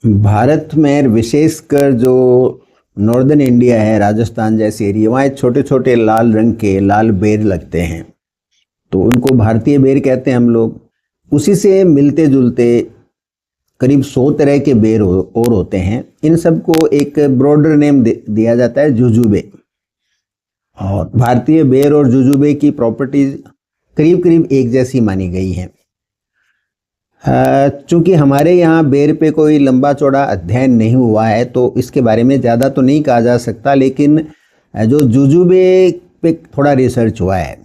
भारत में विशेषकर जो नॉर्दर्न इंडिया है, राजस्थान जैसे एरिया, वहाँ छोटे छोटे लाल रंग के लाल बेर लगते हैं, तो उनको भारतीय बेर कहते हैं हम लोग। उसी से मिलते जुलते करीब 100 तरह के बेर और होते हैं। इन सबको एक ब्रॉडर नेम दिया जाता है, जुजुबे। और भारतीय बेर और जुजुबे की प्रॉपर्टीज करीब करीब एक जैसी मानी गई हैं। चूंकि हमारे यहाँ बेर पे कोई लंबा चौड़ा अध्ययन नहीं हुआ है तो इसके बारे में ज़्यादा तो नहीं कहा जा सकता, लेकिन जो जुजुबे पे थोड़ा रिसर्च हुआ है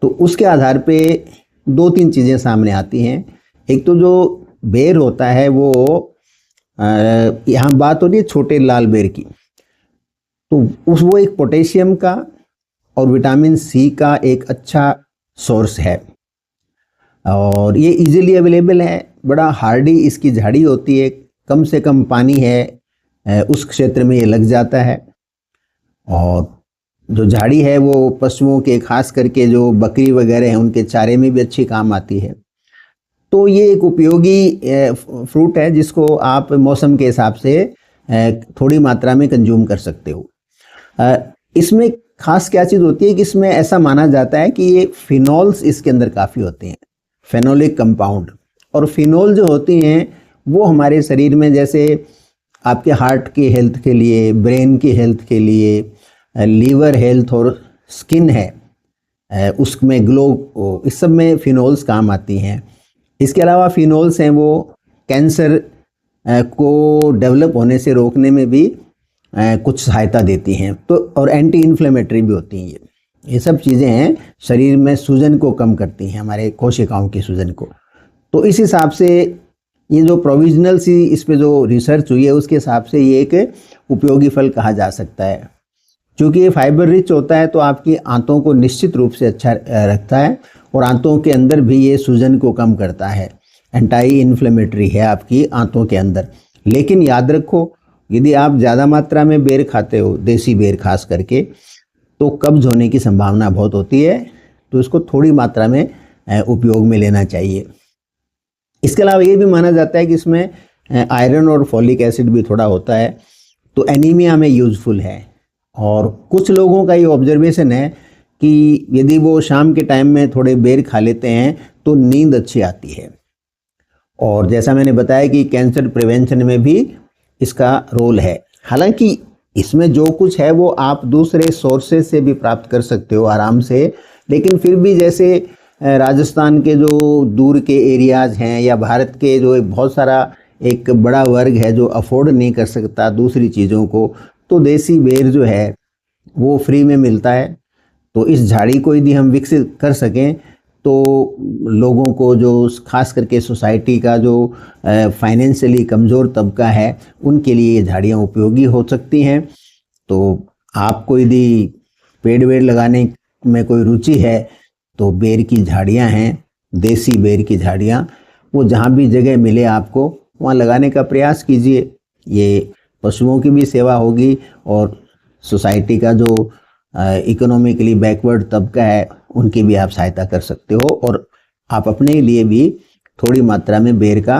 तो उसके आधार पे 2-3 चीज़ें सामने आती हैं। एक तो जो बेर होता है वो यहाँ बात हो रही है छोटे लाल बेर की, तो वो एक पोटेशियम का और विटामिन सी का एक अच्छा सोर्स है और ये इजीली अवेलेबल है। बड़ा हार्डी इसकी झाड़ी होती है, कम से कम पानी है उस क्षेत्र में ये लग जाता है। और जो झाड़ी है वो पशुओं के, खास करके जो बकरी वगैरह हैं उनके चारे में भी अच्छी काम आती है। तो ये एक उपयोगी फ्रूट है जिसको आप मौसम के हिसाब से थोड़ी मात्रा में कंज्यूम कर सकते हो। इसमें खास क्या चीज़ होती है कि इसमें ऐसा माना जाता है कि ये फिनॉल्स इसके अंदर काफ़ी होते हैं, फेनोलिक कंपाउंड। और फिनोल जो होती हैं वो हमारे शरीर में, जैसे आपके हार्ट की हेल्थ के लिए, ब्रेन की हेल्थ के लिए, लीवर हेल्थ और स्किन है उसमें ग्लो, इस सब में फिनोल्स काम आती हैं। इसके अलावा फिनोल्स हैं वो कैंसर को डेवलप होने से रोकने में भी कुछ सहायता देती हैं, तो और एंटी इन्फ्लेमेटरी भी होती हैं। ये सब चीज़ें हैं, शरीर में सूजन को कम करती हैं, हमारे कोशिकाओं की सूजन को। तो इस हिसाब से ये जो प्रोविजनल सी इस पे जो रिसर्च हुई है उसके हिसाब से ये एक उपयोगी फल कहा जा सकता है। क्योंकि ये फाइबर रिच होता है तो आपकी आंतों को निश्चित रूप से अच्छा रखता है और आंतों के अंदर भी ये सूजन को कम करता है, एंटी इन्फ्लेमेटरी है आपकी आंतों के अंदर। लेकिन याद रखो, यदि आप ज़्यादा मात्रा में बेर खाते हो, देसी बेर खास करके, तो कब्ज होने की संभावना बहुत होती है, तो इसको थोड़ी मात्रा में उपयोग में लेना चाहिए। इसके अलावा ये भी माना जाता है कि इसमें आयरन और फॉलिक एसिड भी थोड़ा होता है, तो एनीमिया में यूज़फुल है। और कुछ लोगों का ये ऑब्जर्वेशन है कि यदि वो शाम के टाइम में थोड़े बेर खा लेते हैं तो नींद अच्छी आती है। और जैसा मैंने बताया कि कैंसर प्रिवेंशन में भी इसका रोल है। हालांकि इसमें जो कुछ है वो आप दूसरे सोर्सेज से भी प्राप्त कर सकते हो आराम से, लेकिन फिर भी जैसे राजस्थान के जो दूर के एरियाज़ हैं या भारत के जो बहुत सारा एक बड़ा वर्ग है जो अफोर्ड नहीं कर सकता दूसरी चीज़ों को, तो देसी बेर जो है वो फ्री में मिलता है। तो इस झाड़ी को यदि हम विकसित कर सकें तो लोगों को, जो खास करके सोसाइटी का जो फाइनेंशियली कमज़ोर तबका है, उनके लिए ये झाड़ियाँ उपयोगी हो सकती हैं। तो आपको यदि पेड़ वेड़ लगाने में कोई रुचि है तो बेर की झाड़ियाँ हैं, देसी बेर की झाड़ियाँ, वो जहाँ भी जगह मिले आपको वहाँ लगाने का प्रयास कीजिए। ये पशुओं की भी सेवा होगी और सोसाइटी का जो इकोनॉमिकली बैकवर्ड तबका है उनकी भी आप सहायता कर सकते हो और आप अपने लिए भी थोड़ी मात्रा में बेर का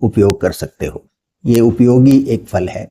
उपयोग कर सकते हो। ये उपयोगी एक फल है।